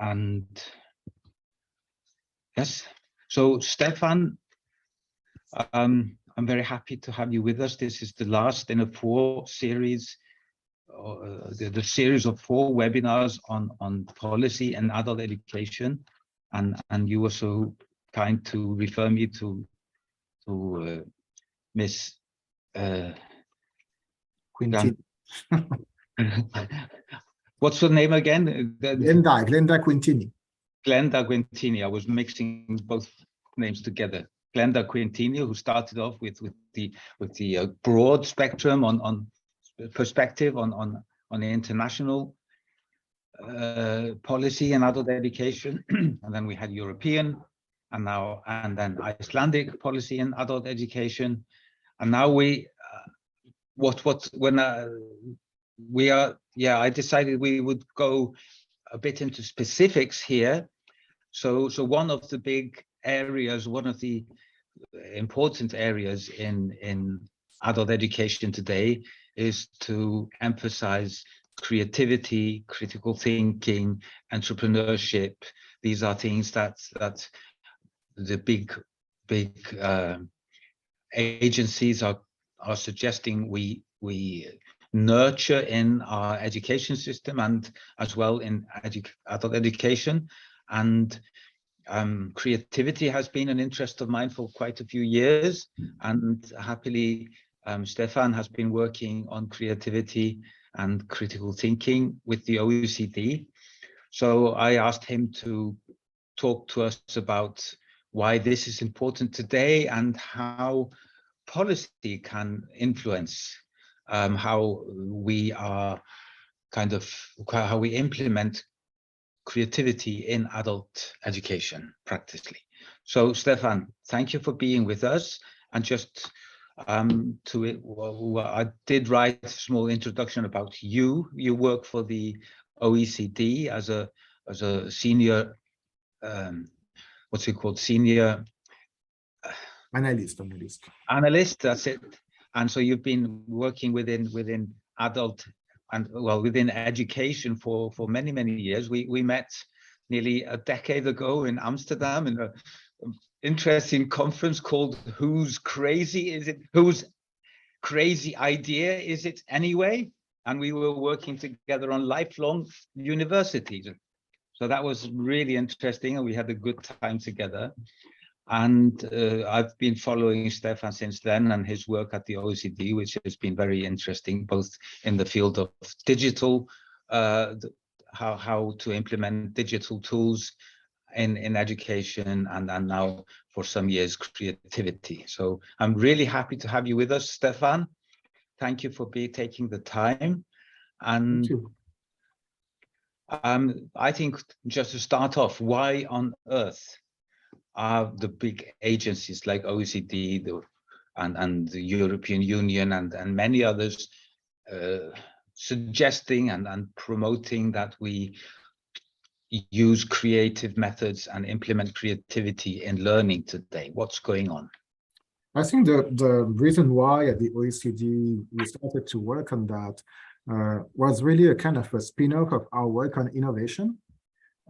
And yes, so Stephan, I'm very happy to have you with us. This is the last in a series, the series of 4 webinars on policy and adult education, and you were so kind to refer me to Miss Quintini. What's her name again? Glenda Quintini. Glenda Quintini. I was mixing both names together. Glenda Quintini, who started off with the broad spectrum on perspective on the international policy and adult education, and then we had European, and then Icelandic policy and adult education, and now I decided we would go a bit into specifics here. So one of the big areas, one of the important areas in adult education today is to emphasize creativity, critical thinking, entrepreneurship. These are things that the big agencies are suggesting we nurture in our education system, and as well in adult education. And creativity has been an interest of mine for quite a few years, and happily Stephan has been working on creativity and critical thinking with the OECD. So I asked him to talk to us about why this is important today and how policy can influence how we implement creativity in adult education practically. So Stephan, thank you for being with us. And just I did write a small introduction about you. You work for the OECD as a senior, what's it called? Senior analyst. That's it. And so you've been working within adult and within education for many years. We met nearly a decade ago in Amsterdam in an interesting conference called Whose Crazy Is It? Whose Crazy Idea Is It Anyway? And we were working together on lifelong universities. So that was really interesting, and we had a good time together. And I've been following Stephan since then and his work at the OECD, which has been very interesting, both in the field of digital, how to implement digital tools in education, and now for some years creativity. So I'm really happy to have you with us, Stephan. Thank you for taking the time. And thank you. I think just to start off, why on earth are the big agencies like OECD and the European Union and many others suggesting and promoting that we use creative methods and implement creativity in learning today? What's going on? I think the reason why at the OECD we started to work on that was really a kind of a spin-off of our work on innovation.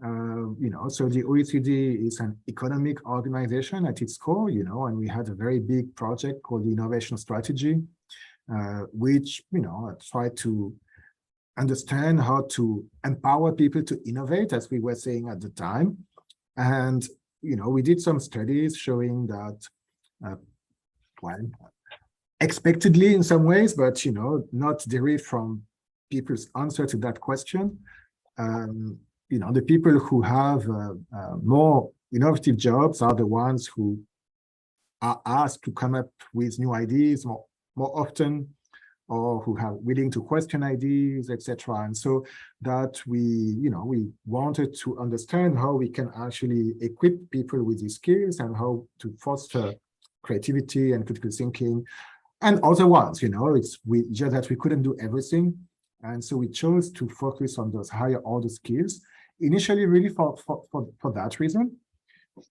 So the OECD is an economic organization at its core, and we had a very big project called the Innovation Strategy, which, tried to understand how to empower people to innovate, as we were saying at the time. And, we did some studies showing that, expectedly in some ways, but, not derived from people's answer to that question. The people who have more innovative jobs are the ones who are asked to come up with new ideas more often, or who are willing to question ideas, etc. And so that we wanted to understand how we can actually equip people with these skills and how to foster creativity and critical thinking and other ones. It's just that we couldn't do everything. And so we chose to focus on those higher order skills, initially really for that reason.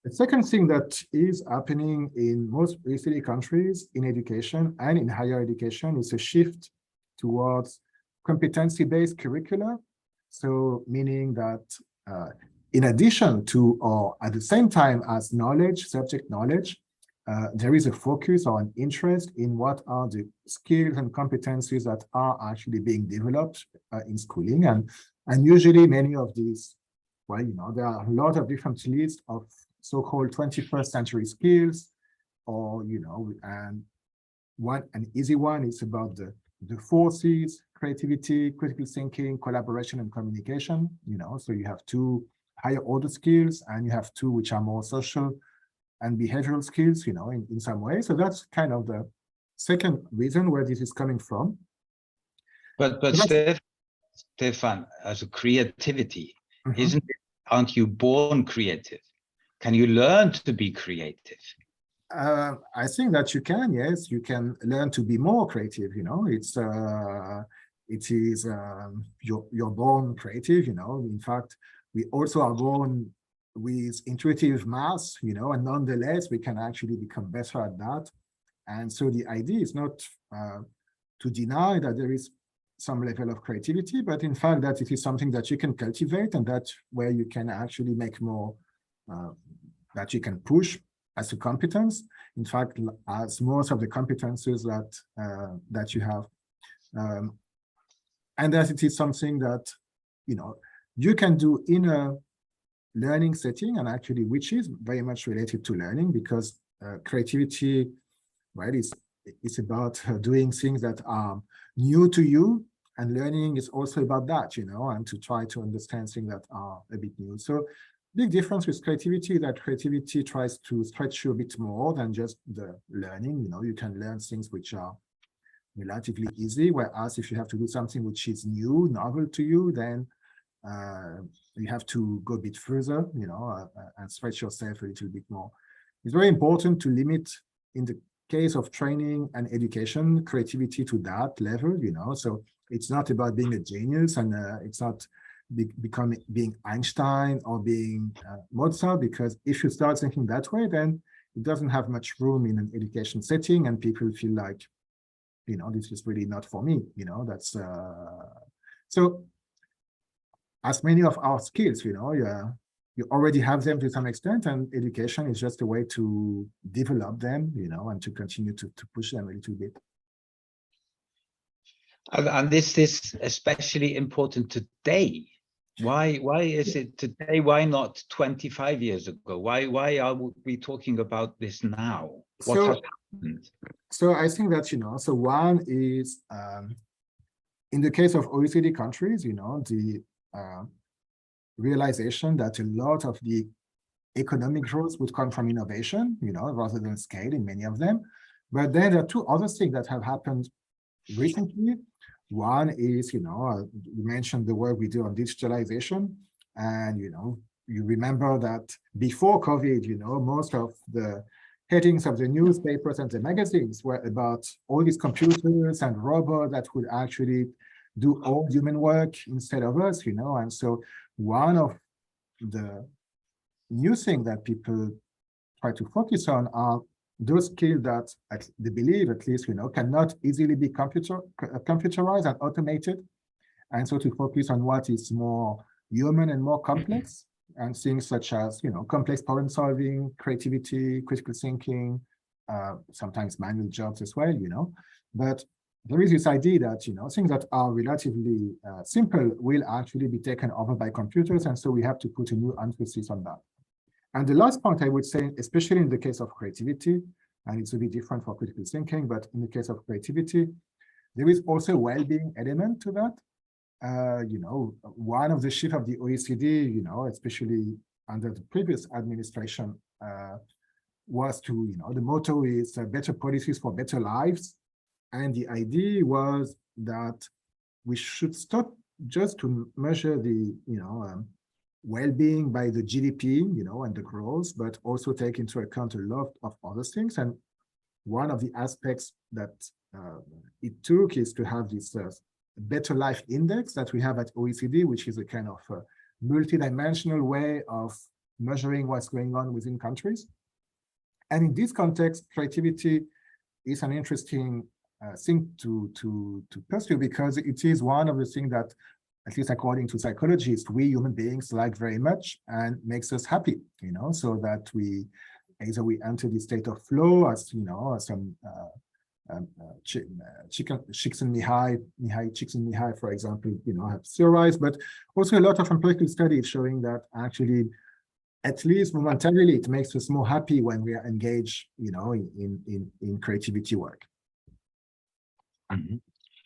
The second thing that is happening in most OECD countries in education and in higher education is a shift towards competency-based curricula. So meaning that in addition to, or at the same time as knowledge, subject knowledge, there is a focus or an interest in what are the skills and competencies that are actually being developed in schooling. And usually many of these, well, there are a lot of different lists of so-called 21st century skills, or, and an easy one is about the forces: creativity, critical thinking, collaboration, and communication. So you have two higher order skills, and you have two which are more social and behavioral skills, in some way. So that's kind of the second reason where this is coming from. But Stephan, as a creativity, aren't you born creative? Can you learn to be creative? I think that you can, yes, you can learn to be more creative. You're born creative. In fact, we also are born with intuitive math, and nonetheless we can actually become better at that. And so the idea is not to deny that there is some level of creativity, but in fact that it is something that you can cultivate, and that's where you can actually make more, that you can push as a competence. In fact, as most of the competences that you have, and that it is something that you can do in a learning setting, and actually which is very much related to learning, because creativity, right, is about doing things that are new to you, and learning is also about that, and to try to understand things that are a bit new. So big difference with creativity, that creativity tries to stretch you a bit more than just the learning. You can learn things which are relatively easy, whereas if you have to do something which is new, novel to you, then you have to go a bit further, and stretch yourself a little bit more. It's very important to limit, in the case of training and education, creativity to that level, so it's not about being a genius, and it's not being Einstein or being Mozart, because if you start thinking that way, then it doesn't have much room in an education setting, and people feel like, this is really not for me, that's so as many of our skills, you already have them to some extent, and education is just a way to develop them, and to continue to push them a little bit. And this is especially important today. Why is it today? Why not 25 years ago? Why are we talking about this now? What has happened? So I think that, so one is, in the case of OECD countries, the realization that a lot of the economic growth would come from innovation, rather than scale in many of them. But then there are two other things that have happened recently. One is, you mentioned the work we do on digitalization, and, you remember that before COVID, most of the headings of the newspapers and the magazines were about all these computers and robots that would actually do all human work instead of us, and so one of the new things that people try to focus on are those skills that they believe, at least, cannot easily be computerized and automated. And so to focus on what is more human and more complex, and things such as, complex problem solving, creativity, critical thinking, sometimes manual jobs as well, But there is this idea that, things that are relatively simple will actually be taken over by computers. And so we have to put a new emphasis on that. And the last point I would say, especially in the case of creativity, and it's a bit different for critical thinking, but in the case of creativity, there is also a well-being element to that. One of the shifts of the OECD, especially under the previous administration, was to, the motto is better policies for better lives. And the idea was that we should stop just to measure the, well-being by the GDP, and the growth, but also take into account a lot of other things. And one of the aspects that it took is to have this better life index that we have at OECD, which is a kind of multidimensional way of measuring what's going on within countries. And in this context, creativity is an interesting thing to pursue, because it is one of the things that at least according to psychologists, we human beings like very much and makes us happy, so that either we enter the state of flow, as some Csikszentmihalyi, for example, have theorized, but also a lot of empirical studies showing that actually, at least momentarily, it makes us more happy when we are engaged, in creativity work. Mm-hmm.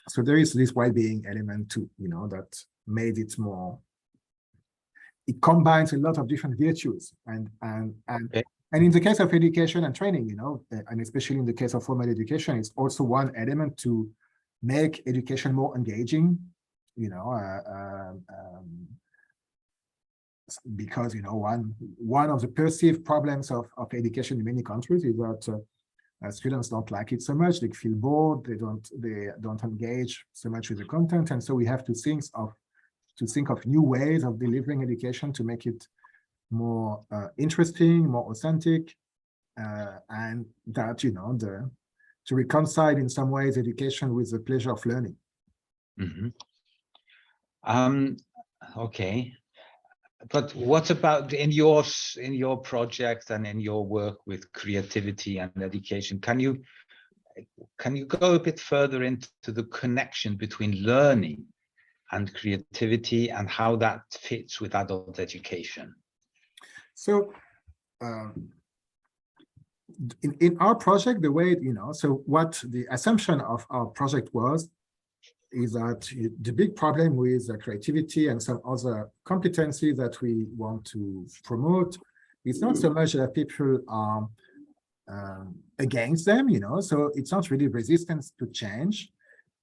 So there is this well-being element too, that made it more. It combines a lot of different virtues, and in the case of education and training, and especially in the case of formal education, it's also one element to make education more engaging, because one of the perceived problems of education in many countries is that students don't like it so much. They feel bored. They don't engage so much with the content, and so we have to think of new ways of delivering education to make it more interesting, more authentic, and that to reconcile in some ways education with the pleasure of learning. Mm-hmm. Okay, but what about in your project and in your work with creativity and education? Can you go a bit further into the connection between learning and creativity and how that fits with adult education? So in our project, the way, so what the assumption of our project was, is that the big problem with creativity and some other competencies that we want to promote is not so much that people are against them, so it's not really resistance to change.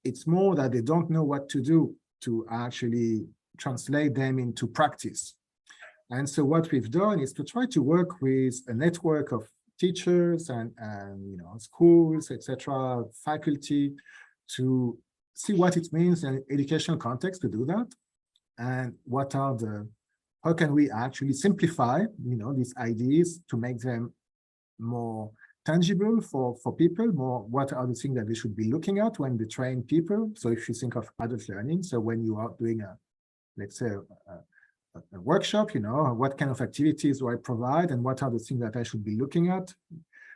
It's more that they don't know what to do to actually translate them into practice. And so what we've done is to try to work with a network of teachers and schools, etc., faculty, to see what it means in educational context to do that, and how can we actually simplify, these ideas to make them more tangible for people, what are the things that they should be looking at when they train people. So if you think of adult learning, so when you are doing let's say a workshop, what kind of activities do I provide, and what are the things that I should be looking at?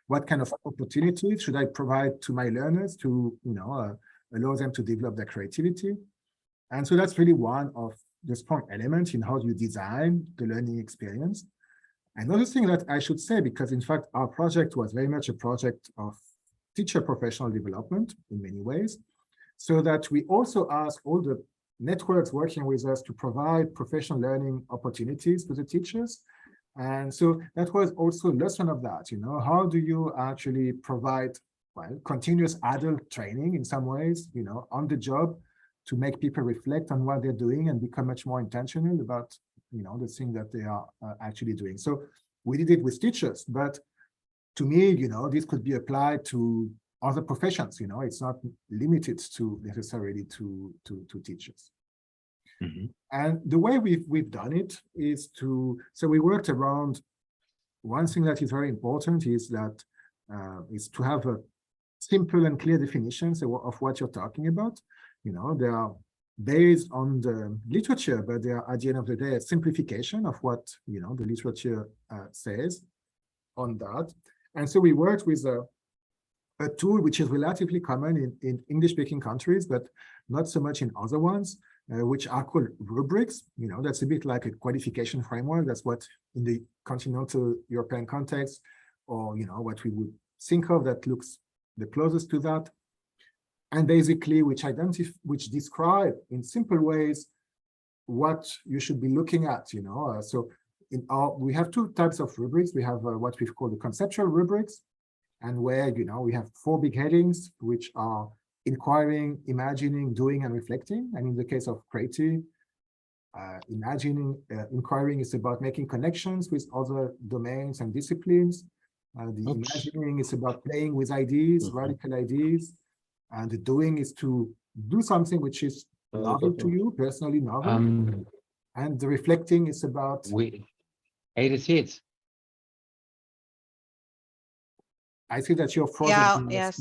What kind of opportunities should I provide to my learners to, allow them to develop their creativity? And so that's really one of the strong elements in how you design the learning experience. Another thing that I should say, because in fact, our project was very much a project of teacher professional development in many ways, so that we also ask all the networks working with us to provide professional learning opportunities to the teachers. And so that was also a lesson of that, how do you actually provide, continuous adult training in some ways, on the job, to make people reflect on what they're doing and become much more intentional about, the thing that they are actually doing. So we did it with teachers, but to me, this could be applied to other professions, it's not limited to necessarily to teachers. Mm-hmm. And the way we've done it is so we worked around, one thing that is very important is that is to have a simple and clear definitions of what you're talking about. They are based on the literature, but they are at the end of the day a simplification of what the literature says on that. And so we worked with a tool which is relatively common in English-speaking countries, but not so much in other ones, which are called rubrics. That's a bit like a qualification framework. That's what in the continental European context, or what we would think of that looks the closest to that. And basically, which describe in simple ways what you should be looking at. So we have two types of rubrics. We have what we've called the conceptual rubrics, and where we have 4 big headings, which are inquiring, imagining, doing, and reflecting. And in the case of creative, inquiring is about making connections with other domains and disciplines. The imagining is about playing with ideas, radical ideas. And the doing is to do something which is novel to you, personally novel. And the reflecting is about... I see that you're frozen. Yes.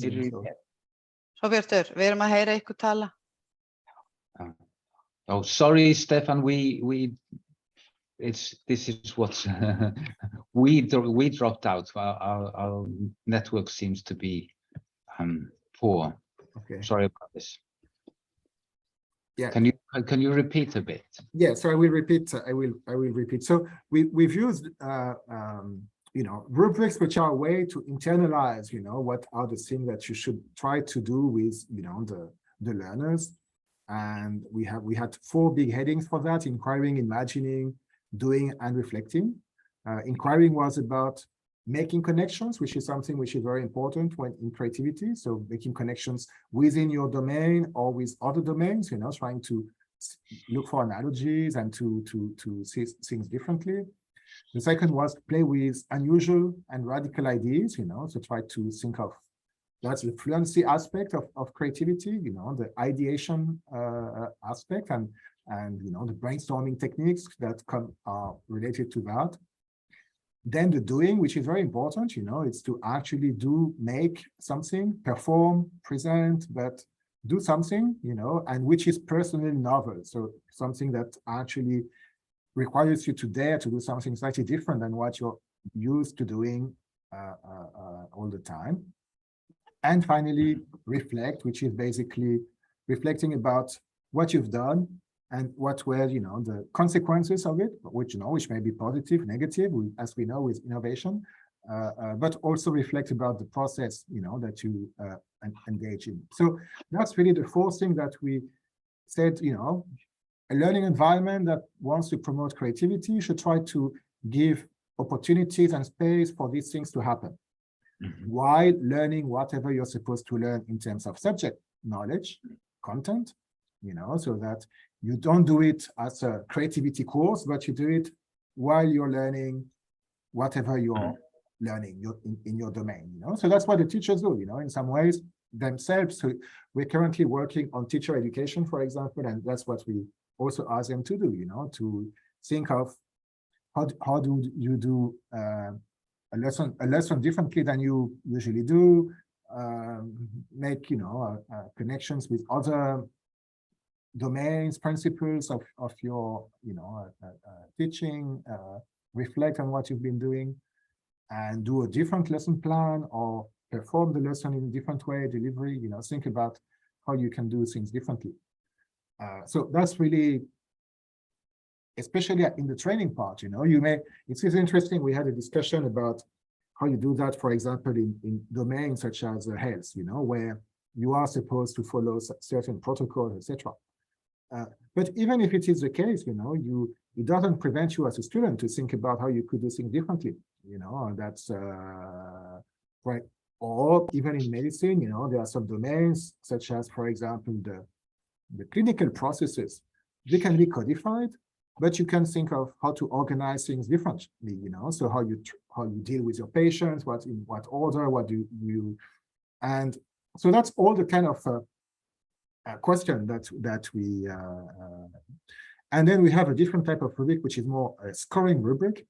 Robertur, við erum að heyra ykkur tala. Oh, sorry, Stefan. This is what we dropped out. Our network seems to be poor. Okay. Sorry about this. Yeah. Can you repeat a bit? Yeah. So I will repeat. I will repeat. So we've used rubrics, which are a way to internalize what are the things that you should try to do with the learners. And we had 4 big headings for that: inquiring, imagining, doing, and reflecting. Inquiring was about making connections, which is something which is very important when in creativity. So making connections within your domain or with other domains, trying to look for analogies and to see things differently. The second was play with unusual and radical ideas, so try to think of, that's the fluency aspect of creativity, the ideation aspect and the brainstorming techniques that are related to that. Then the doing, which is very important, it's to actually make something, perform, present, but do something, and which is personally novel. So something that actually requires you to dare to do something slightly different than what you're used to doing all the time. And finally, reflect, which is basically reflecting about what you've done and what were, the consequences of it, which may be positive, negative, as we know with innovation, but also reflect about the process, that you engage in. So that's really the 4th thing that we said, a learning environment that wants to promote creativity should try to give opportunities and space for these things to happen, while learning whatever you're supposed to learn in terms of subject knowledge, content, so that you don't do it as a creativity course, but you do it while you're learning whatever you're learning in your domain, So that's what the teachers do, in some ways themselves. So we're currently working on teacher education, for example, and that's what we also ask them to do, to think of how do you do a lesson differently than you usually do, make connections with other domains, principles of your teaching, reflect on what you've been doing, and do a different lesson plan or perform the lesson in a different way, delivery, think about how you can do things differently. So that's really, especially in the training part, it's interesting. We had a discussion about how you do that, for example, in domains such as health, where you are supposed to follow certain protocols, etc. But even if it is the case, it doesn't prevent you as a student to think about how you could do things differently, that's right. Or even in medicine, there are some domains such as, for example, the clinical processes. They can be codified, but you can think of how to organize things differently, so how you deal with your patients, in what order, what do you, and so that's all the kind of question that we, and then we have a different type of rubric, which is more a scoring rubric,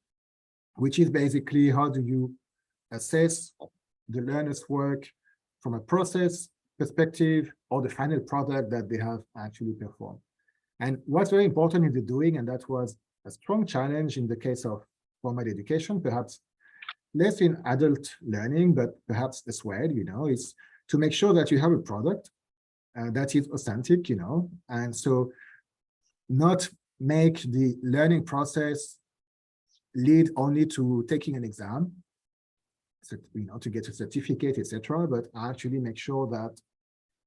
which is basically how do you assess the learner's work from a process perspective or the final product that they have actually performed. And what's very important in the doing, and that was a strong challenge in the case of formal education, perhaps less in adult learning, but perhaps as well, is to make sure that you have a product that is authentic, and so not make the learning process lead only to taking an exam, so, to get a certificate, etc., but actually make sure that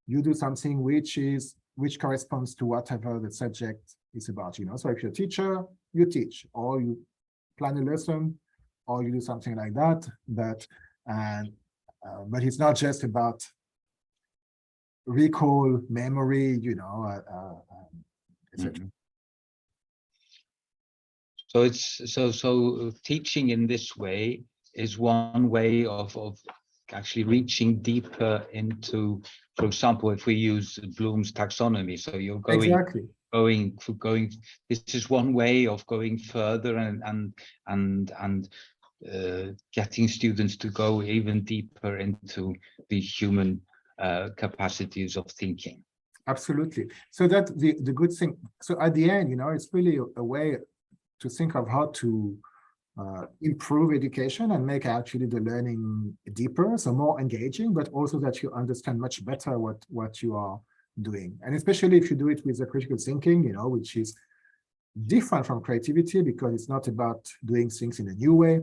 you do something which corresponds to whatever the subject is about, So if you're a teacher, you teach, or you plan a lesson, or you do something like that. But it's not just about recall, memory, etc. So so teaching in this way is one way of actually reaching deeper into, for example, if we use Bloom's taxonomy. So you're going, this is one way of going further and getting students to go even deeper into the human capacities of thinking. Absolutely. So that the good thing. So at the end, it's really a way to think of how to improve education and make actually the learning deeper, so more engaging, but also that you understand much better what you are doing. And especially if you do it with a critical thinking, which is different from creativity, because it's not about doing things in a new way.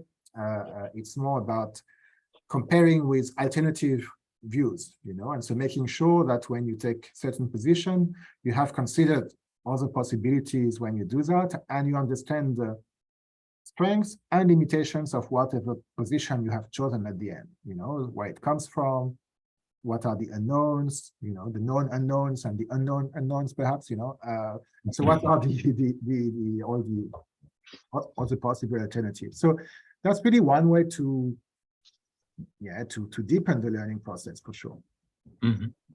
It's more about comparing with alternative views, and so making sure that when you take certain position, you have considered other possibilities when you do that, and you understand the strengths and limitations of whatever position you have chosen at the end, where it comes from, what are the unknowns, the known unknowns and the unknown unknowns, perhaps, so what are all the possible alternatives. So that's really one way to deepen the learning process, for sure.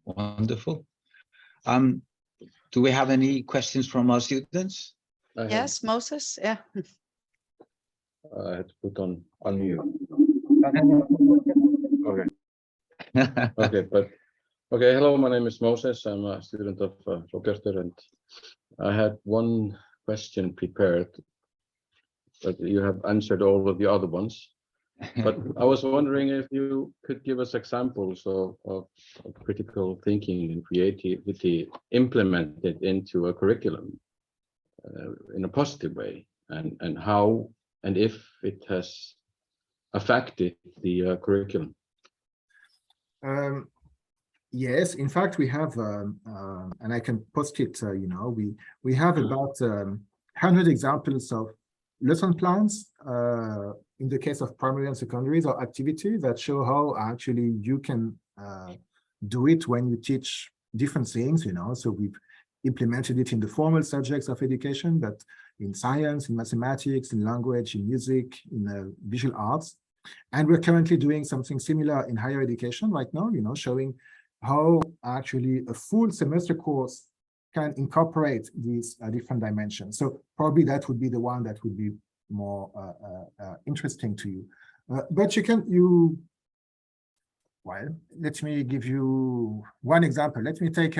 Wonderful. Do we have any questions from our students? Yes, Moses. Yeah. I had to put on mute. Okay. Okay, hello, my name is Moses. I'm a student of Rubrics, and I had one question prepared, but you have answered all of the other ones. But I was wondering if you could give us examples of critical thinking and creativity implemented into a curriculum in a positive way, and how and if it has affected the curriculum. Yes, in fact, we have, and I can post it, we have about 100 examples of lesson plans in the case of primary and secondaries, or activities that show how actually you can do it when you teach different things, so we've implemented it in the formal subjects of education, but in science, in mathematics, in language, in music, in visual arts. And we're currently doing something similar in higher education right now, showing how actually a full semester course can incorporate these different dimensions. So probably that would be the one that would be more interesting to you. But well, let me give you one example. Let me take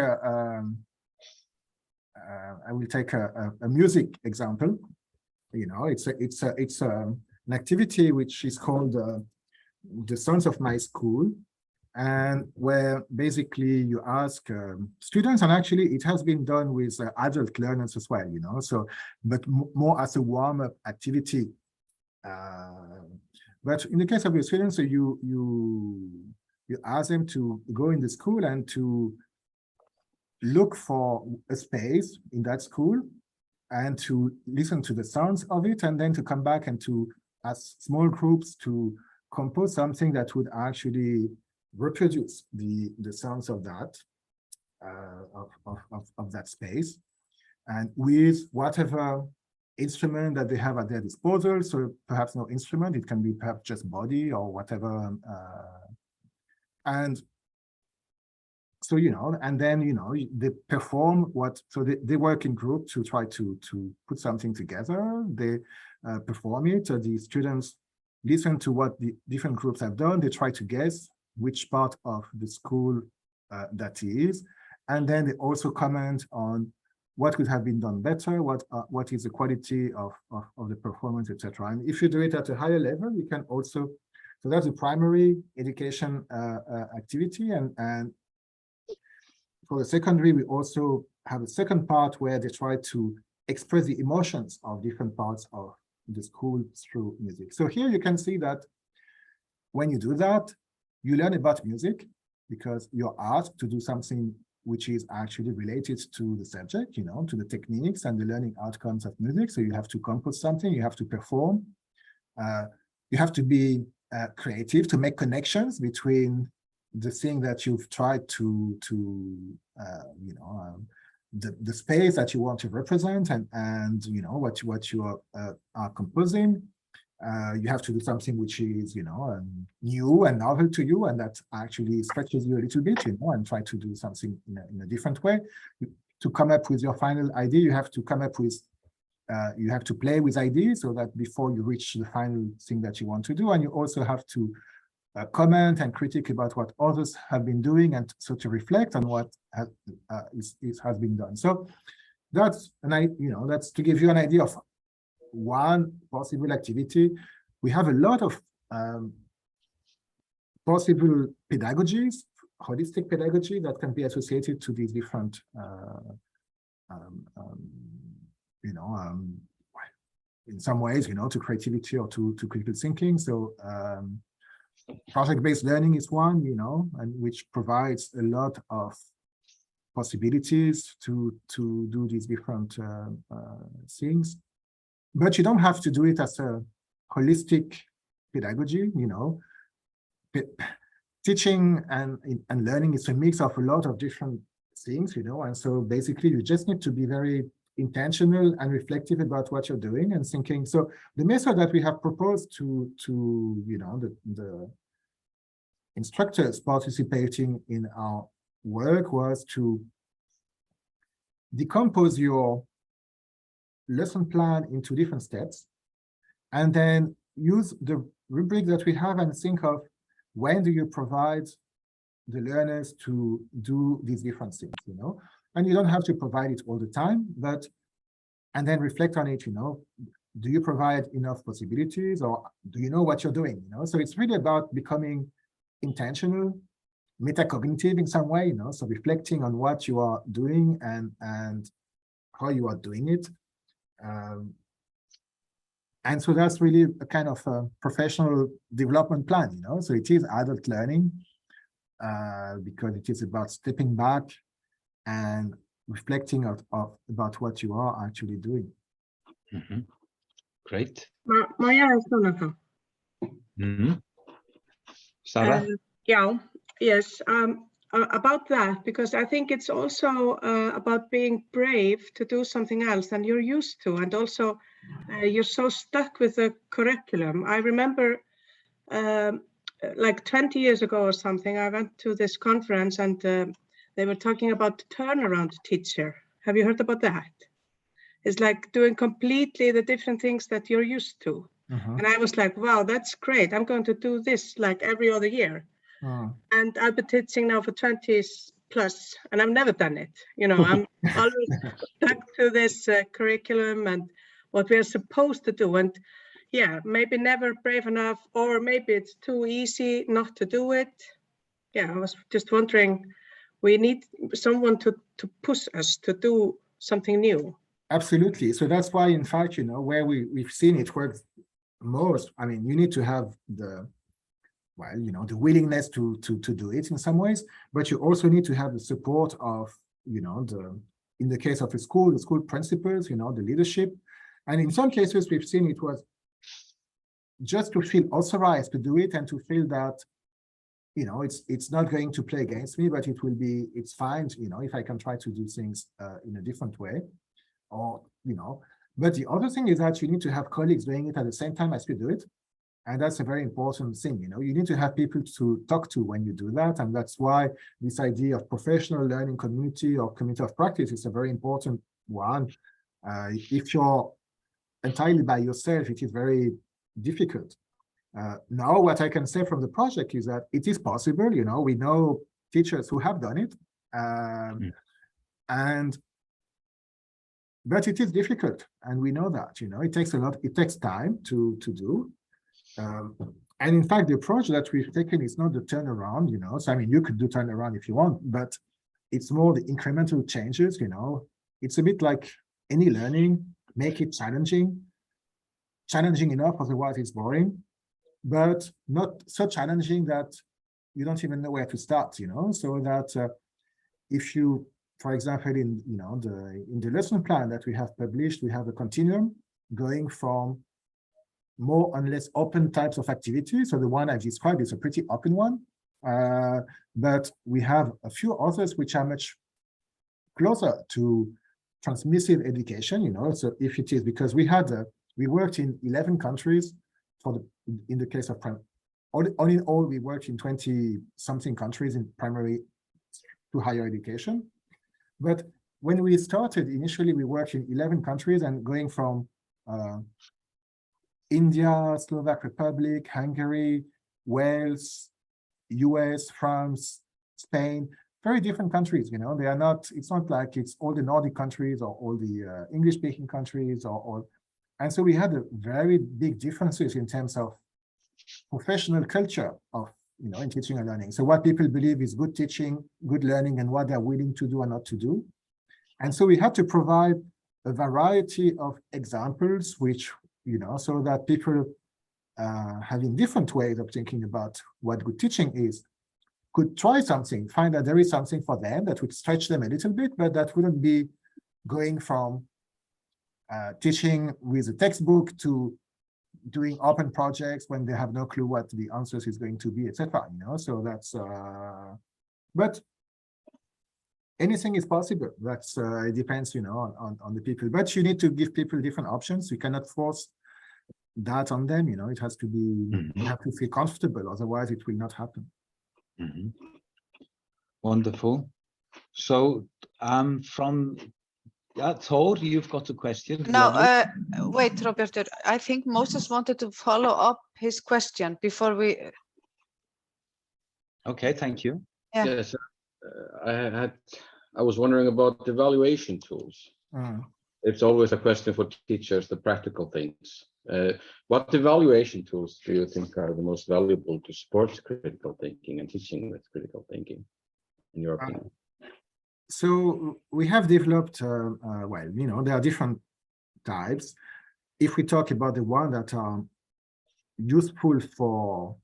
I will take a music example. It's an activity which is called the Sons of My School, and where basically you ask students, and actually it has been done with adult learners as well, so, but more as a warm-up activity. But in the case of your students, so you ask them to go in the school and to look for a space in that school and to listen to the sounds of it, and then to come back and to, as small groups, to compose something that would actually reproduce the sounds of that of that space, and with whatever instrument that they have at their disposal. So perhaps no instrument, it can be perhaps just body or whatever, and so and then they perform what, so they work in group to try to put something together. They perform it. The students listen to what the different groups have done. They try to guess which part of the school that is, and then they also comment on what could have been done better, what is the quality of the performance, etc. And if you do it at a higher level, you can also, so that's a primary education activity, and for the secondary, we also have a second part where they try to express the emotions of different parts of the school through music. So here you can see that when you do that, you learn about music because you're asked to do something which is actually related to the subject, to the techniques and the learning outcomes of music. So you have to compose something, you have to perform, you have to be creative to make connections between the thing that you've tried to the space that you want to represent and what you are composing. You have to do something which is new and novel to you, and that actually stretches you a little bit, and try to do something in a different way. To come up with your final idea, you have to come up with you have to play with ideas so that before you reach the final thing that you want to do, and you also have to comment and critique about what others have been doing, and so to reflect on what has been done. So that's that's to give you an idea of one possible activity. We have a lot of possible pedagogies, holistic pedagogy that can be associated to these different in some ways, to creativity or to critical thinking. So project-based learning is one, and which provides a lot of possibilities to do these different things. But you don't have to do it as a holistic pedagogy, Teaching and learning is a mix of a lot of different things, and so basically you just need to be very intentional and reflective about what you're doing and thinking. So the method that we have proposed to the instructors participating in our work was to decompose your lesson plan into different steps, and then use the rubric that we have and think of when do you provide the learners to do these different things, and you don't have to provide it all the time, and then reflect on it, do you provide enough possibilities, or do you know what you're doing, So it's really about becoming intentional, metacognitive in some way, so reflecting on what you are doing and how you are doing it. And so that's really a kind of a professional development plan, So it is adult learning because it is about stepping back and reflecting about what you are actually doing. Mm-hmm. Great. Mm-hmm. Sarah? Yes. About that, because I think it's also about being brave to do something else than you're used to, and also you're so stuck with the curriculum. I remember like 20 years ago or something, I went to this conference and they were talking about turnaround teacher. Have you heard about that? It's like doing completely the different things that you're used to. And I was like, wow, that's great. I'm going to do this like every other year. And I've been teaching now for 20 plus, and I've never done it. I'm always stuck to this curriculum and what we're supposed to do. And yeah, maybe never brave enough, or maybe it's too easy not to do it. Yeah, I was just wondering, we need someone to push us to do something new. Absolutely. So that's why, in fact, where we've seen it work most, I mean, you need to have the willingness to do it in some ways, but you also need to have the support of, in the case of a school, the school principals, the leadership. And in some cases, we've seen it was just to feel authorized to do it and to feel that, it's not going to play against me, but it's fine, if I can try to do things in a different way, or, but the other thing is that you need to have colleagues doing it at the same time as you do it. And that's a very important thing, you need to have people to talk to when you do that. And that's why this idea of professional learning community or community of practice is a very important one. If you're entirely by yourself, it is very difficult. Now, what I can say from the project is that it is possible, we know teachers who have done it. But it is difficult. And we know that, it takes time to do. And in fact, the approach that we've taken is not the turnaround, so I mean, you could do turnaround if you want, but it's more the incremental changes, it's a bit like any learning, make it challenging enough, otherwise it's boring, but not so challenging that you don't even know where to start, so that if you, for example, in the lesson plan that we have published, we have a continuum going from more or less open types of activities. So the one I described is a pretty open one, but we have a few others which are much closer to transmissive education, so if it is, because we worked in 11 countries in the case of all in all, we worked in 20 something countries in primary to higher education. But when we started, initially we worked in 11 countries, and going from India, Slovak Republic, Hungary, Wales, US, France, Spain, very different countries, you know, they are not, it's not like it's all the Nordic countries or all the English-speaking countries or all. And so we had a very big differences in terms of professional culture of, you know, in teaching and learning. So what people believe is good teaching, good learning, and what they're willing to do and not to do. And so we had to provide a variety of examples, which, you know, so that people having different ways of thinking about what good teaching is, could try something, find that there is something for them that would stretch them a little bit, but that wouldn't be going from teaching with a textbook to doing open projects when they have no clue what the answers is going to be, etc. You know, so that's but anything is possible. That's it depends, you know, on the people. But you need to give people different options. You cannot force that on them. You know, it has to be. You have to feel comfortable. Otherwise, it will not happen. Wonderful. So, from Thor, you've got a question. No, wait, Roberto. I think Moses wanted to follow up his question before we. Okay, thank you. Yeah. Yes, I was wondering about evaluation tools. It's always a question for teachers, the practical things. What evaluation tools do you think are the most valuable to support critical thinking and teaching with critical thinking, in your opinion? So we have developed, well, you know, there are different types. If we talk about the one that are useful for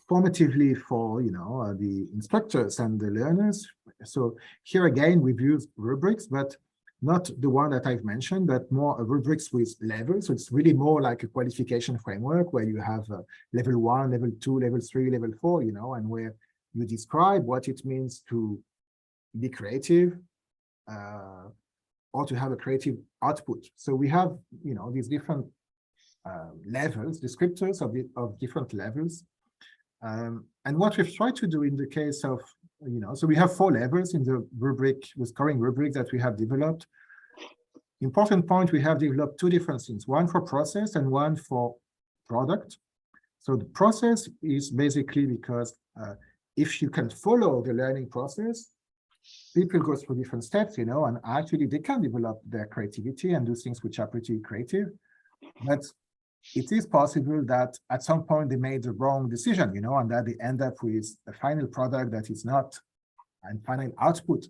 formatively for, you know, the instructors and the learners. So here again, we've used rubrics, but not the one that I've mentioned, but more rubrics with levels. So it's really more like a qualification framework where you have level 1, level 2, level 3, level 4, you know, and where you describe what it means to be creative or to have a creative output. So we have, you know, these different levels, descriptors of different levels. And what we've tried to do in the case of, you know, so we have 4 levels in the rubric, the scoring rubric that we have developed. Important point, we have developed 2 different things, one for process and one for product. So the process is basically because if you can follow the learning process, people go through different steps, you know, and actually they can develop their creativity and do things which are pretty creative. But it is possible that at some point they made the wrong decision, you know, and that they end up with a final product that is not, and final output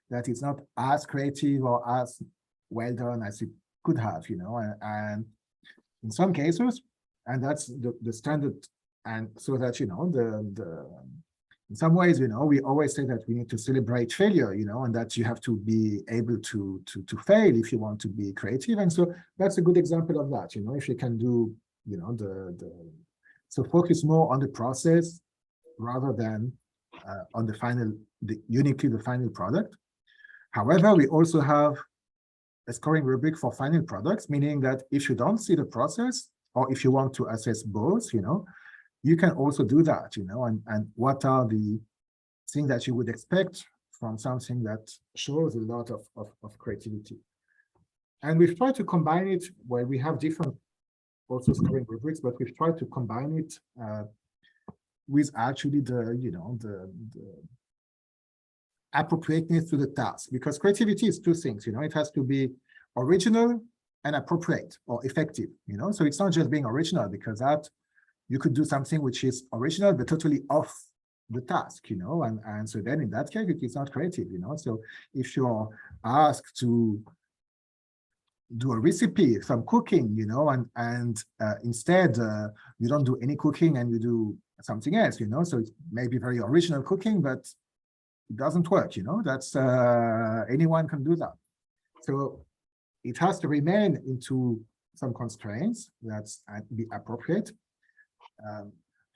that is not as creative or as well done as it could have, you know, and in some cases, and that's the standard, and so that, you know, in some ways, you know, we always say that we need to celebrate failure, you know, and that you have to be able to fail if you want to be creative. And so that's a good example of that, you know, if you can do, you know, so focus more on the process rather than on the final, uniquely the final product. However, we also have a scoring rubric for final products, meaning that if you don't see the process, or if you want to assess both, you know, you can also do that, you know, and what are the things that you would expect from something that shows a lot of creativity. And we've tried to combine it where we have different also scoring rubrics, but we've tried to combine it with actually the, you know, the appropriateness to the task, because creativity is 2 things, you know, it has to be original and appropriate or effective, you know, so it's not just being original, because that you could do something which is original but totally off the task, you know, and so then in that case it is not creative, you know. So if you're asked to do a recipe, some cooking, you know, and instead you don't do any cooking and you do something else, you know, so it may be very original cooking, but it doesn't work, you know, that's anyone can do that. So it has to remain into some constraints that's be appropriate.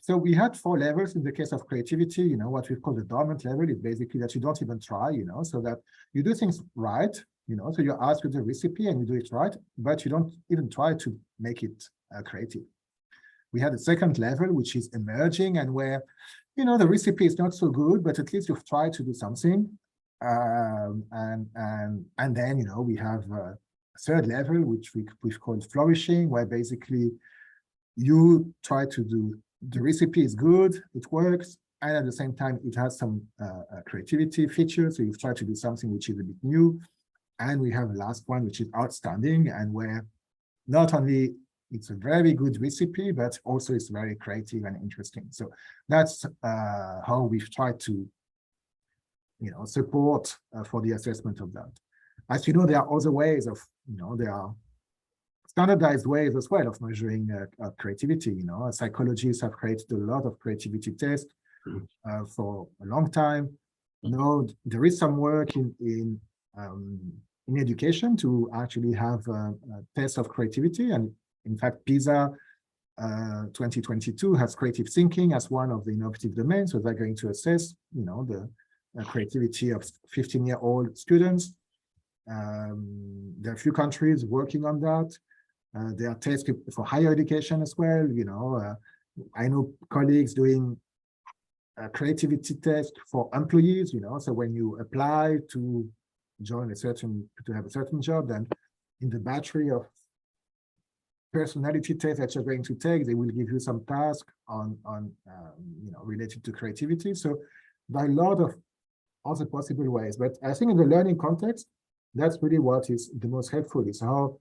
So we had 4 levels in the case of creativity, you know, what we call the dormant level is basically that you don't even try, you know, so that you do things right, you know, so you're asked with the recipe and you do it right, but you don't even try to make it creative. We had a second level, which is emerging, and where, you know, the recipe is not so good, but at least you've tried to do something. And then, you know, we have a 3rd level, which we've called flourishing, where basically you try to do the recipe is good, it works, and at the same time, it has some creativity features. So you've tried to do something which is a bit new. And we have a last one, which is outstanding, and where not only it's a very good recipe, but also it's very creative and interesting. So that's how we've tried to, support for the assessment of that. As you know, there are other ways of, there are standardized ways as well of measuring creativity. Psychologists have created a lot of creativity tests for a long time. There is some work in education to actually have a test of creativity, and in fact, PISA 2022 has creative thinking as one of the innovative domains. So they're going to assess, the creativity of 15-year-old students. There are a few countries working on that. There are tests for higher education as well. I know colleagues doing a creativity test for employees. So when you apply to join to have a certain job, then in the battery of personality tests that you're going to take, they will give you some task on related to creativity. So there are a lot of other possible ways, but I think in the learning context, that's really what is the most helpful, is how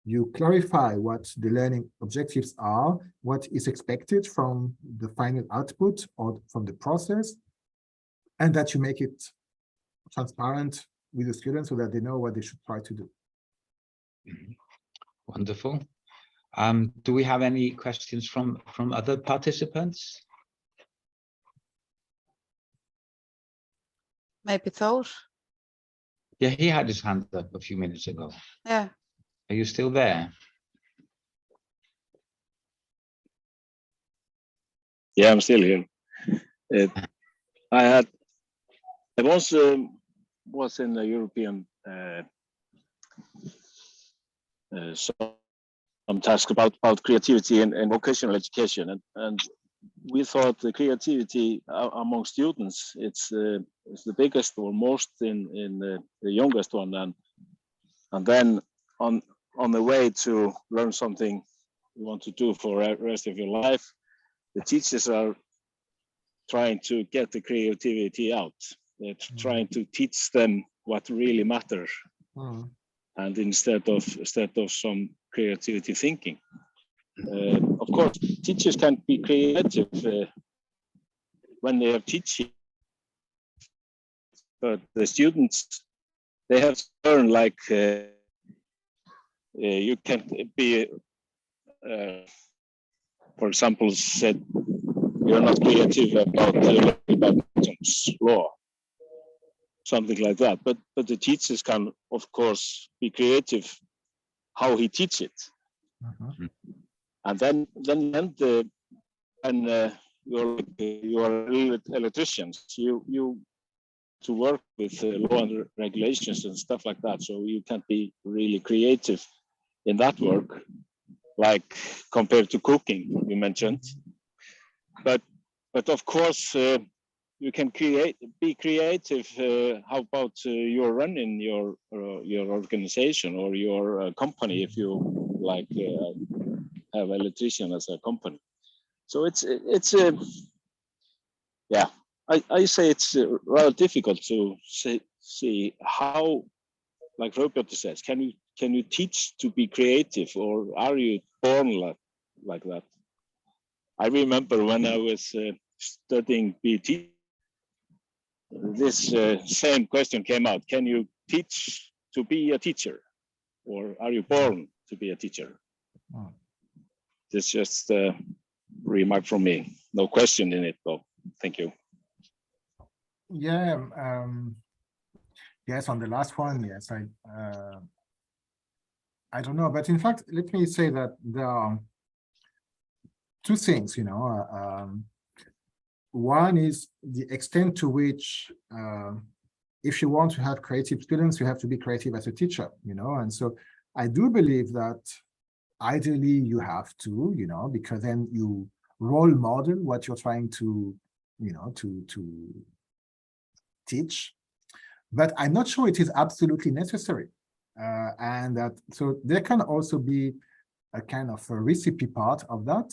you clarify what the learning objectives are, what is expected from the final output or from the process, and that you make it transparent with the students so that they know what they should try to do. Wonderful. Do we have any questions from other participants? Maybe Thor? Yeah, he had his hand up a few minutes ago. Yeah. Are you still there? Yeah, I'm still here. I was in the European some task about creativity and vocational education, and we thought the creativity among students it's the biggest or most in the youngest one, and then on the way to learn something you want to do for the rest of your life, the teachers are trying to get the creativity out. They're trying to teach them what really matters, and instead of some creativity thinking. Of course, teachers can be creative when they are teaching, but the students, they have to learn, like you can be, for example, said you're not creative about Newton's law, something like that. But the teachers can, of course, be creative how he teaches it. And then you're electricians, you to work with law and regulations and stuff like that. So you can't be really creative in that work, like compared to cooking you mentioned. But of course you can be creative. How about you're running your organization or your company, if you like have electrician as a company. So it's yeah, I say it's rather difficult to see how, like Robert says, can you teach to be creative, or are you born like that? I remember when I was studying BT, this same question came out: can you teach to be a teacher, or are you born to be a teacher? It's just a remark from me. No question in it, though. Thank you. Yeah. Yes, on the last one, yes. I don't know, but in fact, let me say that there are two things. One is the extent to which, if you want to have creative students, you have to be creative as a teacher. And so I do believe that ideally you have to, because then you role model what you're trying to, to teach. But I'm not sure it is absolutely necessary. And that, so there can also be a kind of a recipe part of that.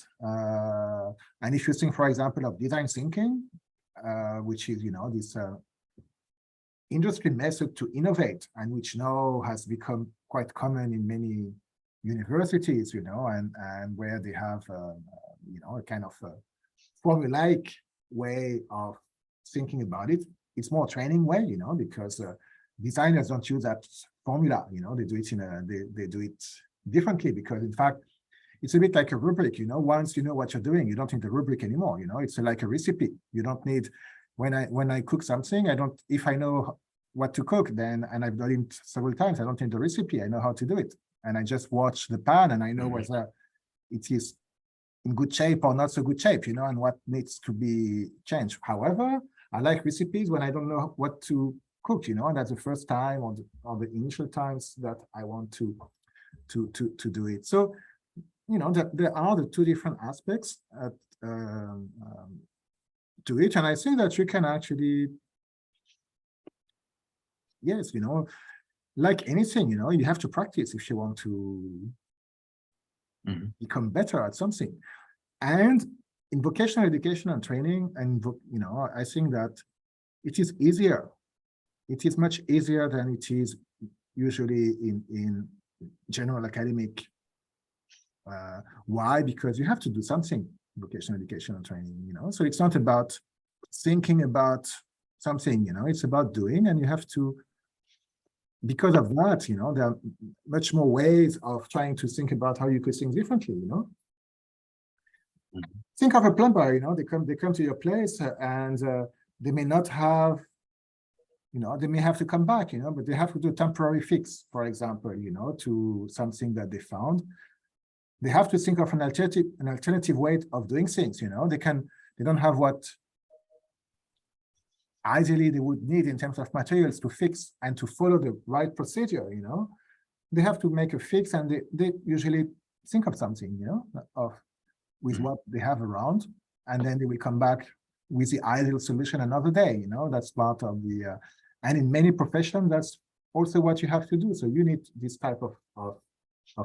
And if you think, for example, of design thinking, which is, this industry method to innovate, and which now has become quite common in many universities, and where they have, a kind of formulaic way of thinking about it. It's more training way, because designers don't use that formula, they do it they do it differently, because in fact, it's a bit like a rubric, once you know what you're doing, you don't need the rubric anymore, it's like a recipe. You don't need, when I cook something, if I know what to cook, then, and I've done it several times, I don't need the recipe, I know how to do it. And I just watch the pan and I know whether it is in good shape or not so good shape, and what needs to be changed. However, I like recipes when I don't know what to cook, and that's the first time or the initial times that I want to do it. So, there are the two different aspects to it, and I think that you can actually, yes, like anything, you have to practice if you want to become better at something. And in vocational education and training, and I think that it is easier. It is much easier than it is usually in general academic. Why? Because you have to do something in vocational education and training, so it's not about thinking about something, it's about doing, and you have to, because of that, there are much more ways of trying to think about how you could think differently, Think of a plumber, they come to your place and they may not have, they may have to come back, but they have to do a temporary fix, for example, to something that they found. They have to think of an alternative way of doing things, they don't have what ideally they would need in terms of materials to fix and to follow the right procedure, They have to make a fix, and they usually think of something, with what they have around, and then they will come back with the ideal solution another day, that's part of the, and in many professions, that's also what you have to do. So you need this type of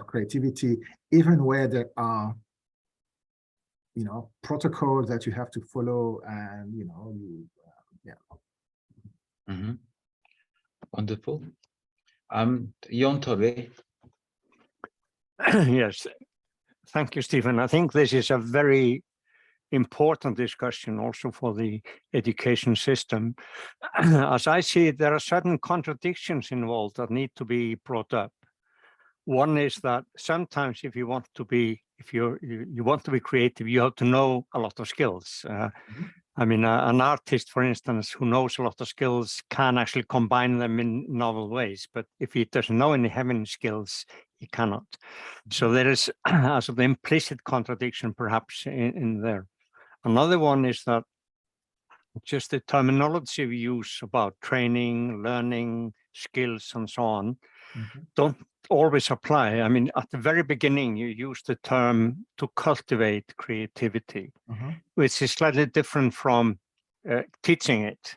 creativity, even where there are, protocols that you have to follow, and, Wonderful. Jon Torre. Yes, thank you, Stephen. I think this is a very important discussion also for the education system. As I see it, there are certain contradictions involved that need to be brought up. One is that sometimes if you want to be, you want to be creative, you have to know a lot of skills. I mean, an artist, for instance, who knows a lot of skills can actually combine them in novel ways. But if he doesn't know any skills, he cannot. So there is a sort of implicit contradiction, perhaps, in there. Another one is that just the terminology we use about training, learning, skills, and so on, don't always apply. I mean, at the very beginning, you use the term to cultivate creativity, which is slightly different from teaching it.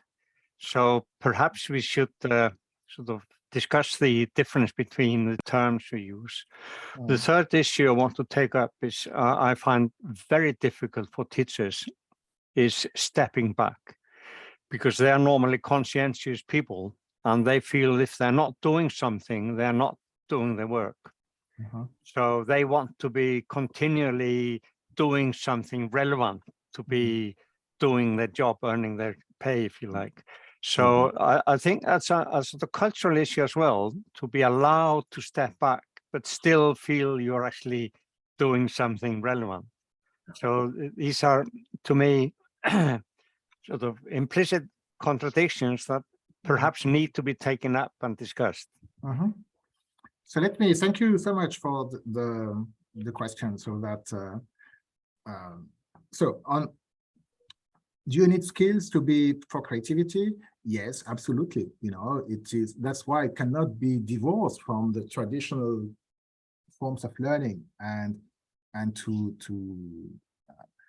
So perhaps we should sort of discuss the difference between the terms we use. The third issue I want to take up is I find very difficult for teachers is stepping back, because they are normally conscientious people, and they feel if they're not doing something, they're not doing the work. So they want to be continually doing something relevant, to be doing their job, earning their pay, if you like. So I think that's a cultural issue as well, to be allowed to step back, but still feel you're actually doing something relevant. So these are, to me, sort of implicit contradictions that perhaps need to be taken up and discussed. So let me thank you so much for the question. So that do you need skills to be for creativity? Yes, absolutely. It is. That's why it cannot be divorced from the traditional forms of learning and to.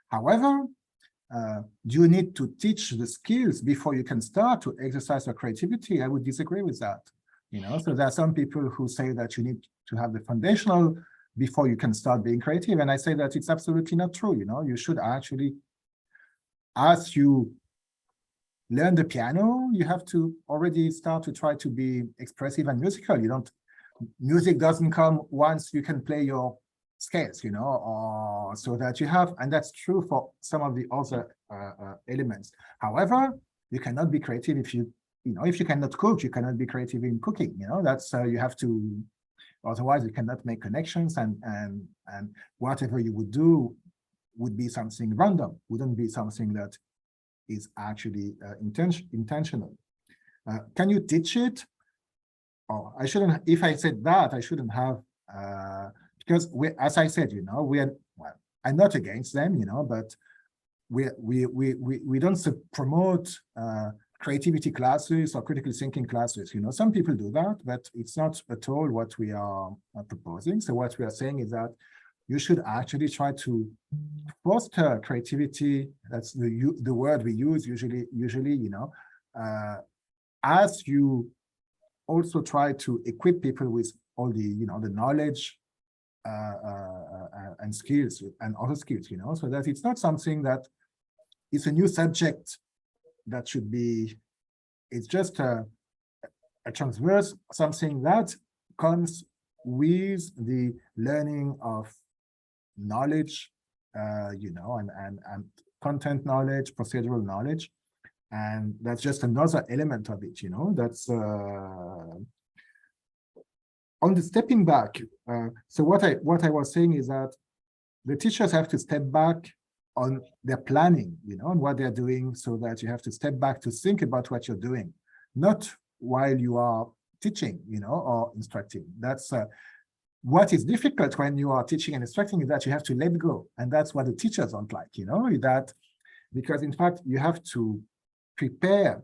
However, do you need to teach the skills before you can start to exercise your creativity? I would disagree with that. So there are some people who say that you need to have the foundational before you can start being creative. And I say that it's absolutely not true. You should actually, as you learn the piano, you have to already start to try to be expressive and musical. Music doesn't come once you can play your scales, or so that you have, and that's true for some of the other elements. However, you cannot be creative if you cannot cook, you cannot be creative in cooking. That's you have to, otherwise you cannot make connections, and whatever you would do would be something random, wouldn't be something that is actually intentional. Can you teach it? Oh, I shouldn't. If I said that, I shouldn't have, because as I said, I'm not against them, but we don't promote creativity classes or critical thinking classes. Some people do that, but it's not at all what we are proposing. So what we are saying is that you should actually try to foster creativity. That's the word we use usually, as you also try to equip people with all the, the knowledge and skills and other skills, so that it's not something that is a new subject that should be, it's just a transverse, something that comes with the learning of knowledge, and content knowledge, procedural knowledge, and that's just another element of it. That's on the stepping back. So what I was saying is that the teachers have to step back on their planning, on what they're doing, so that you have to step back to think about what you're doing, not while you are teaching, or instructing. That's what is difficult when you are teaching and instructing, is that you have to let go. And that's what the teachers don't like, that, because in fact, you have to prepare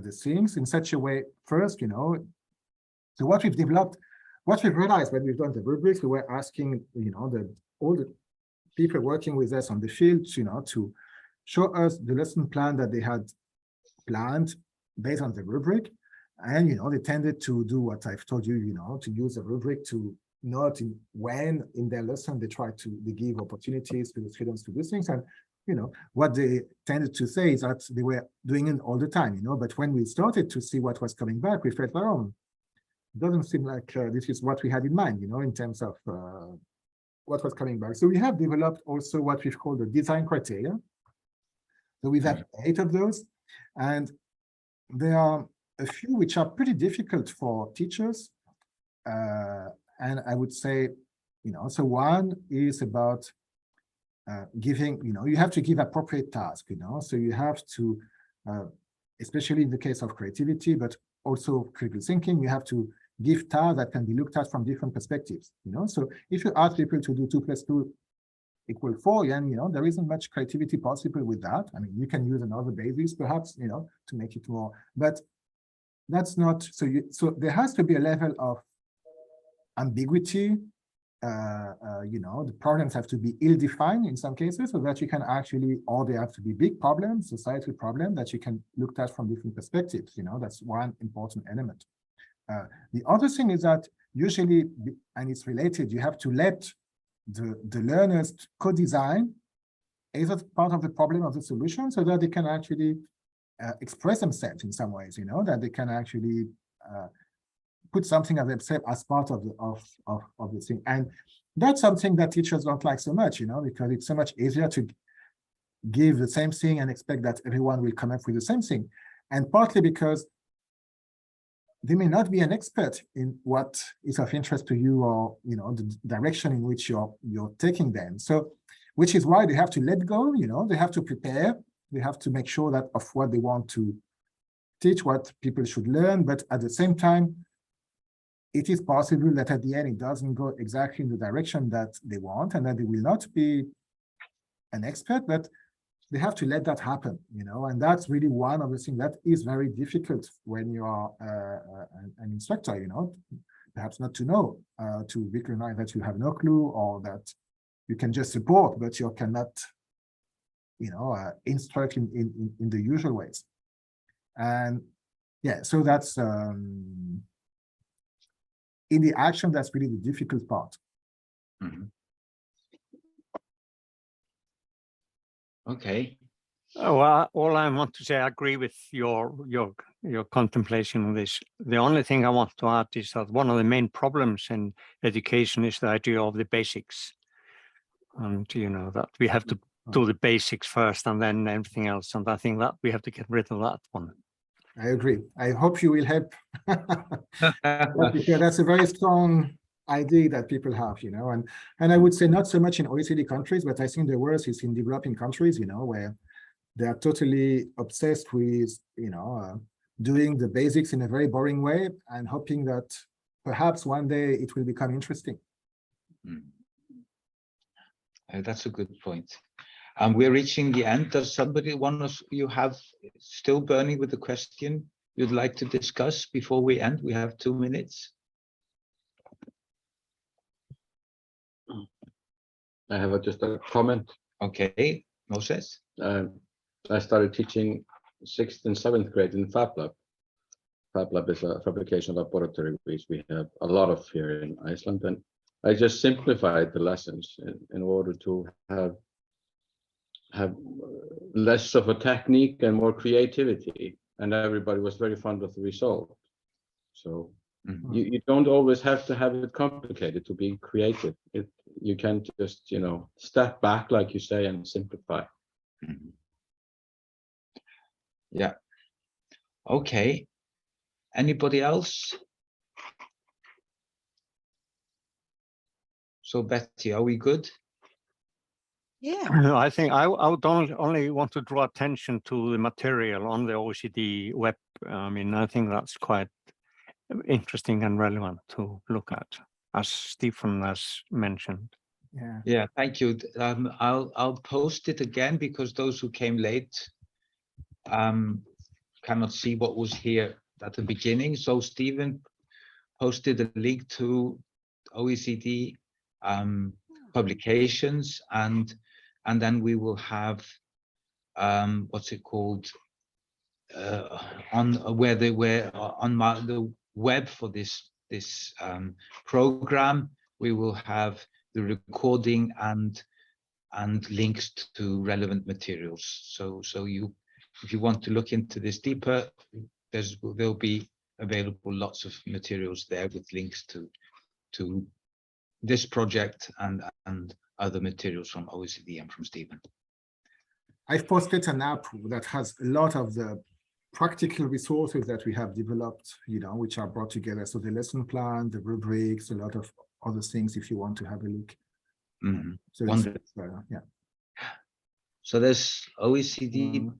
the things in such a way first, So what we've developed, what we've realized when we've done the rubrics, we were asking, all the people working with us on the field, to show us the lesson plan that they had planned based on the rubric. And, they tended to do what I've told you, to use a rubric to note when in their lesson they give opportunities to the students to do things. And, what they tended to say is that they were doing it all the time, but when we started to see what was coming back, we felt, well, it doesn't seem like this is what we had in mind, in terms of what was coming back. So we have developed also what we've called the design criteria. So we've had 8 of those, and there are a few which are pretty difficult for teachers. And I would say, so one is about giving, you have to give appropriate tasks, so you have to, especially in the case of creativity, but also critical thinking, you have to give tasks that can be looked at from different perspectives, So if you ask people to do 2 + 2 = 4, then, there isn't much creativity possible with that. I mean, you can use another basis, perhaps, to make it more, but that's not, so there has to be a level of ambiguity. The problems have to be ill-defined in some cases, so that you can actually, or they have to be big problems, societal problems that you can look at from different perspectives. That's one important element. The other thing is that usually, and it's related, you have to let the learners co-design either part of the problem or the solution, so that they can actually express themselves in some ways, that they can actually put something of themselves as part of the thing. And that's something that teachers don't like so much, because it's so much easier to give the same thing and expect that everyone will come up with the same thing. And partly because they may not be an expert in what is of interest to you, or the direction in which you're taking them. So, which is why they have to let go, they have to prepare, they have to make sure that of what they want to teach, what people should learn, but at the same time, it is possible that at the end it doesn't go exactly in the direction that they want, and that they will not be an expert, but they have to let that happen, and that's really one of the things that is very difficult when you are an instructor, perhaps not to know, to recognize that you have no clue, or that you can just support, but you cannot, instruct in the usual ways. And yeah, so that's in the action, that's really the difficult part. Okay. Well, all I want to say, I agree with your contemplation on this. The only thing I want to add is that one of the main problems in education is the idea of the basics, and that we have to do the basics first and then everything else. And I think that we have to get rid of that one. I agree. I hope you will help. Because that's a very strong idea that people have, and I would say not so much in OECD countries, but I think the worst is in developing countries, where they are totally obsessed with, doing the basics in a very boring way and hoping that perhaps one day it will become interesting. That's a good point. We're reaching the end. Does somebody, one of you, have still burning with the question you'd like to discuss before we end? We have 2 minutes. I have just a comment. Okay, Moses. I started teaching 6th and 7th grade in Fab Lab. Fab Lab is a fabrication laboratory which we have a lot of here in Iceland, and I just simplified the lessons in order to have less of a technique and more creativity, and everybody was very fond of the result. So you don't always have to have it complicated to be creative. You can just step back, like you say, and simplify. Yeah. Okay. Anybody else? So Betty, are we good? Yeah. I think I would only want to draw attention to the material on the OECD web. I mean, I think that's quite interesting and relevant to look at, as Stephan has mentioned. Yeah, thank you. I'll post it again because those who came late cannot see what was here at the beginning. So Stephan posted a link to OECD publications, and then we will have what's it called on where they were on the web for this program. We will have the recording and links to relevant materials. So you, if you want to look into this deeper, there'll be available lots of materials there with links to this project and other materials from OECD and from Stephan. I've posted an app that has a lot of the practical resources that we have developed, which are brought together. So the lesson plan, the rubrics, a lot of other things if you want to have a look. So yeah. So there's OECD,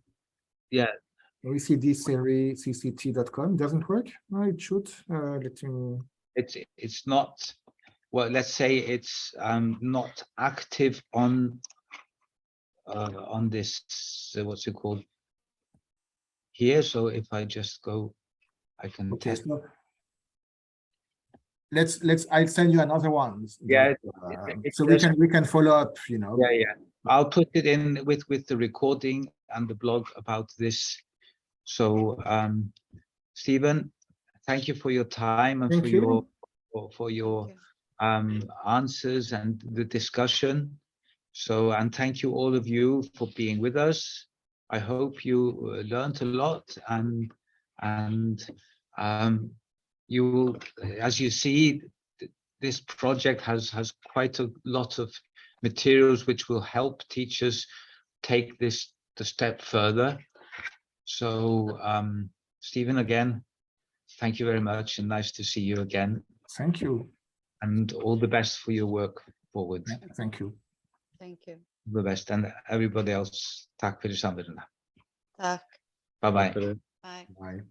OECD series cct.com doesn't work. No, it should. Let me. It's not. Well, let's say it's not active on this. What's it called? Here. So if I just go, I can test. So let's. I'll send you another one. Yeah. So we can follow up. Yeah. I'll put it in with the recording and the blog about this. So Stephan, thank you for your time and for your answers and the discussion. So, and thank you all of you for being with us. I hope you learned a lot, and you will, as you see, this project has quite a lot of materials which will help teachers take this the step further. So Stephan, again, thank you very much, and nice to see you again. Thank you. And all the best for your work forward. Thank you. Thank you. The best, and everybody else, tack för samverkan. Tack. Bye bye. Bye. Bye.